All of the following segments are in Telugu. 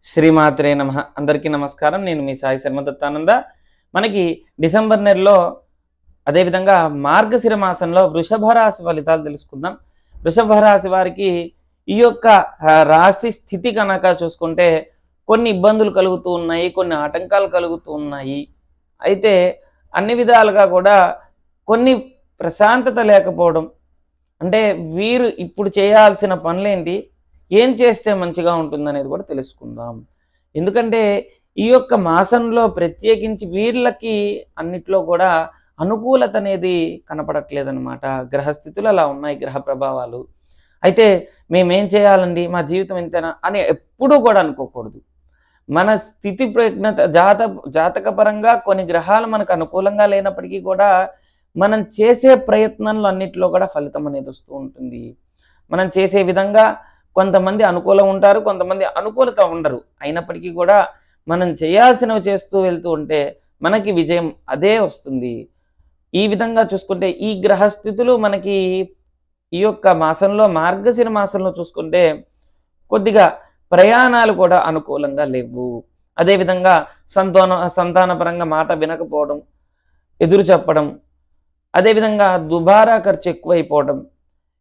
శ్రీమాత్రే నమః. అందరికీ నమస్కారం. నేను మీ సాయి శర్మ దత్తానంద. మనకి డిసెంబర్ నెలలో అదేవిధంగా మార్గశిర మాసంలో వృషభ రాశి ఫలితాలు తెలుసుకుందాం. వృషభ రాశి వారికి ఈ యొక్క రాశి స్థితి కనుక చూసుకుంటే కొన్ని ఇబ్బందులు కలుగుతూ ఉన్నాయి, కొన్ని ఆటంకాలు కలుగుతూ ఉన్నాయి. అయితే అన్ని విధాలుగా కూడా కొన్ని ప్రశాంతత లేకపోవడం, అంటే వీరు ఇప్పుడు చేయాల్సిన పనులేంటి, ఏం చేస్తే మంచిగా ఉంటుందనేది కూడా తెలుసుకుందాం. ఎందుకంటే ఈ యొక్క మాసంలో ప్రత్యేకించి వీళ్ళకి అన్నిట్లో కూడా అనుకూలత అనేది కనపడట్లేదన్నమాట. గ్రహస్థితులు అలా ఉన్నాయి, గ్రహ ప్రభావాలు. అయితే మేమేం చేయాలండి, మా జీవితం ఇంతేనా అని ఎప్పుడూ కూడా అనుకోకూడదు. మన స్థితి ప్రజ్ఞత జాతకపరంగా కొన్ని గ్రహాలు మనకు అనుకూలంగా లేనప్పటికీ కూడా మనం చేసే ప్రయత్నంలో అన్నిట్లో కూడా ఫలితం అనేది వస్తూ ఉంటుంది. మనం చేసే విధంగా కొంతమంది అనుకూలం ఉంటారు, కొంతమంది అనుకూలత ఉండరు. అయినప్పటికీ కూడా మనం చేయాల్సినవి చేస్తూ వెళ్తూ ఉంటే మనకి విజయం అదే వస్తుంది. ఈ విధంగా చూసుకుంటే ఈ గ్రహస్థితులు మనకి ఈ యొక్క మాసంలో మార్గశిర మాసంలో చూసుకుంటే కొద్దిగా ప్రయాణాలు కూడా అనుకూలంగా లేవు. అదేవిధంగా సంతానపరంగా మాట వినకపోవడం, ఎదురు చెప్పడం, అదేవిధంగా దుబారా ఖర్చు ఎక్కువైపోవడం,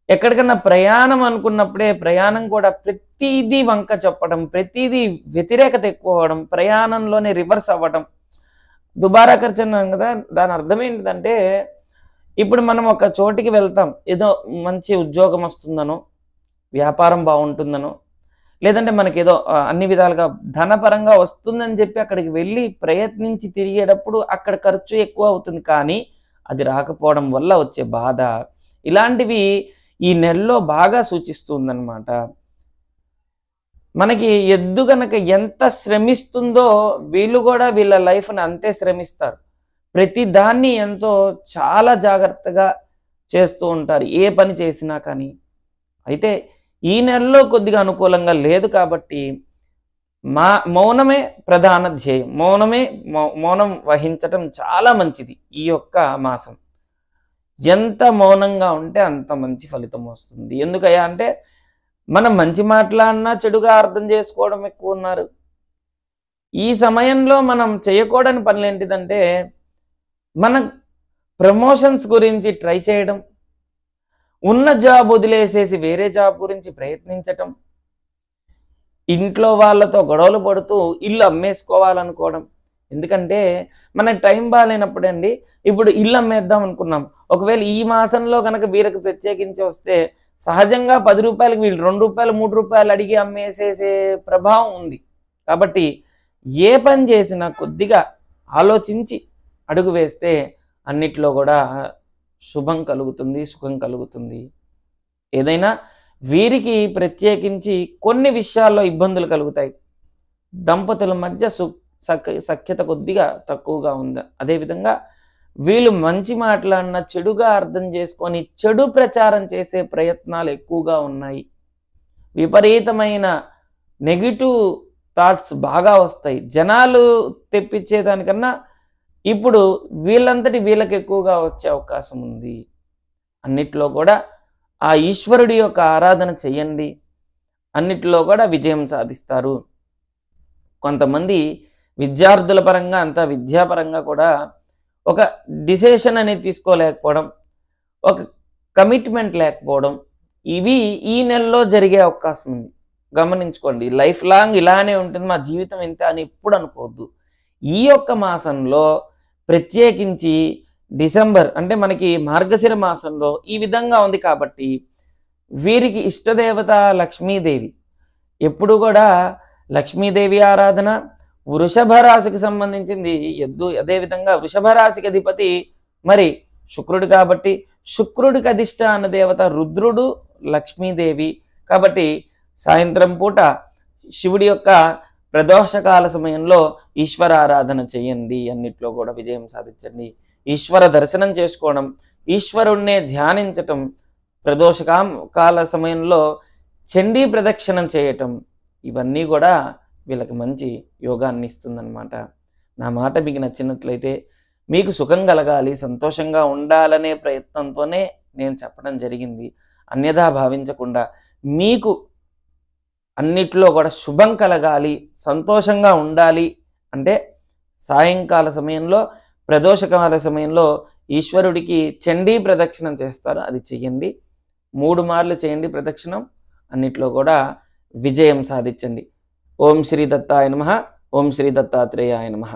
ఎక్కడికన్నా ప్రయాణం అనుకున్నప్పుడే ప్రయాణం కూడా ప్రతిదీ వంక చెప్పడం, ప్రతిదీ వ్యతిరేకత ఎక్కువ అవ్వడం, ప్రయాణంలోనే రివర్స్ అవ్వడం. దుబారా ఖర్చు అన్నాం కదా, దాని అర్థం ఏంటిదంటే ఇప్పుడు మనం ఒక చోటికి వెళ్తాం, ఏదో మంచి ఉద్యోగం వస్తుందనో, వ్యాపారం బాగుంటుందనో, లేదంటే మనకేదో అన్ని విధాలుగా ధనపరంగా వస్తుందని చెప్పి అక్కడికి వెళ్ళి ప్రయత్నించి తిరిగేటప్పుడు అక్కడ ఖర్చు ఎక్కువ అవుతుంది. కానీ అది రాకపోవడం వల్ల వచ్చే బాధ, ఇలాంటివి ఈ నెలలో బాగా సూచిస్తుందన్నమాట. మనకి ఎద్దు గనక ఎంత శ్రమిస్తుందో వీళ్ళు కూడా వీళ్ళ లైఫ్ని అంతే శ్రమిస్తారు. ప్రతి దాన్ని ఎంతో చాలా జాగ్రత్తగా చేస్తూ ఉంటారు, ఏ పని చేసినా కానీ. అయితే ఈ నెలలో కొద్దిగా అనుకూలంగా లేదు కాబట్టి మౌనమే ప్రధాన ధ్యేయం. మౌనం వహించటం చాలా మంచిది. ఈ యొక్క మాసం ఎంత మౌనంగా ఉంటే అంత మంచి ఫలితం వస్తుంది. ఎందుకయ్యా అంటే మనం మంచి మాట్లాడినా చెడుగా అర్థం చేసుకోవడం ఎక్కువ ఉన్నారు. ఈ సమయంలో మనం చేయకూడని పనులు ఏంటిదంటే మన ప్రమోషన్స్ గురించి ట్రై చేయడం, ఉన్న జాబ్ వదిలేసేసి వేరే జాబ్ గురించి ప్రయత్నించటం, ఇంట్లో వాళ్ళతో గొడవలు పడుతూ ఇల్లు అమ్మేసుకోవాలనుకోవడం. ఎందుకంటే మనకి టైం బాగాలేనప్పుడు అండి, ఇప్పుడు ఇల్లు అమ్మేద్దాం అనుకున్నాం, ఒకవేళ ఈ మాసంలో కనుక వీరికి ప్రత్యేకించి వస్తే సహజంగా 10 రూపాయలకి వీళ్ళు 2 రూపాయలు 3 రూపాయలు అడిగి అమ్మేసేసే ప్రభావం ఉంది. కాబట్టి ఏ పని చేసినా కొద్దిగా ఆలోచించి అడుగు వేస్తే అన్నిట్లో కూడా శుభం కలుగుతుంది, సుఖం కలుగుతుంది. ఏదైనా వీరికి ప్రత్యేకించి కొన్ని విషయాల్లో ఇబ్బందులు కలుగుతాయి. దంపతుల మధ్య సఖ్యత కొద్దిగా తక్కువగా ఉంది. అదేవిధంగా వీళ్ళు మంచి మాట్లాడిన చెడుగా అర్థం చేసుకొని చెడు ప్రచారం చేసే ప్రయత్నాలు ఎక్కువగా ఉన్నాయి. విపరీతమైన నెగిటివ్ థాట్స్ బాగా వస్తాయి. జనాలు తెప్పించేదానికన్నా ఇప్పుడు వీళ్ళంతటి వీళ్ళకి ఎక్కువగా వచ్చే అవకాశం ఉంది. అన్నిట్లో కూడా ఆ ఈశ్వరుడి యొక్క ఆరాధన చెయ్యండి, అన్నిట్లో కూడా విజయం సాధిస్తారు. కొంతమంది విద్యార్థుల పరంగా అంతా విద్యాపరంగా కూడా ఒక డిసిషన్ అనేది తీసుకోలేకపోవడం, ఒక కమిట్మెంట్ లేకపోవడం, ఇవి ఈ నెలలో జరిగే అవకాశం ఉంది. గమనించుకోండి. లైఫ్ లాంగ్ ఇలానే ఉంటుంది, మా జీవితం ఇంతే అని ఎప్పుడు అనుకోవద్దు. ఈ యొక్క మాసంలో ప్రత్యేకించి డిసెంబర్ అంటే మనకి మార్గశిర మాసంలో ఈ విధంగా ఉంది కాబట్టి వీరికి ఇష్టదేవత లక్ష్మీదేవి. ఎప్పుడు కూడా లక్ష్మీదేవి ఆరాధన, వృషభ రాశికి సంబంధించింది ఎద్దు, అదేవిధంగా వృషభ రాశికి అధిపతి మరి శుక్రుడు కాబట్టి శుక్రుడికి అధిష్టాన దేవత రుద్రుడు, లక్ష్మీదేవి. కాబట్టి సాయంత్రం పూట శివుడి యొక్క ప్రదోషకాల సమయంలో ఈశ్వర ఆరాధన చేయండి, అన్నిట్లో కూడా విజయం సాధించండి. ఈశ్వర దర్శనం చేసుకోవడం, ఈశ్వరుణ్ణే ధ్యానించటం, ప్రదోషకాల సమయంలో చండీ ప్రదక్షిణం చేయటం, ఇవన్నీ కూడా వీళ్ళకి మంచి యోగాన్ని ఇస్తుందన్నమాట. నా మాట మీకు నచ్చినట్లయితే, మీకు సుఖం కలగాలి, సంతోషంగా ఉండాలనే ప్రయత్నంతోనే నేను చెప్పడం జరిగింది. అన్యథా భావించకుండా మీకు అన్నిట్లో కూడా శుభం కలగాలి, సంతోషంగా ఉండాలి అంటే సాయంకాల సమయంలో, ప్రదోషకాల సమయంలో ఈశ్వరుడికి చండీ ప్రదక్షిణం చేస్తారు, అది చెయ్యండి. 3 మార్లు చేయండి ప్రదక్షిణం. అన్నిట్లో కూడా విజయం సాధించండి. ఓం శ్రీ దత్తాయ నమః. ఓం శ్రీ దత్తాత్రేయాయ నమః.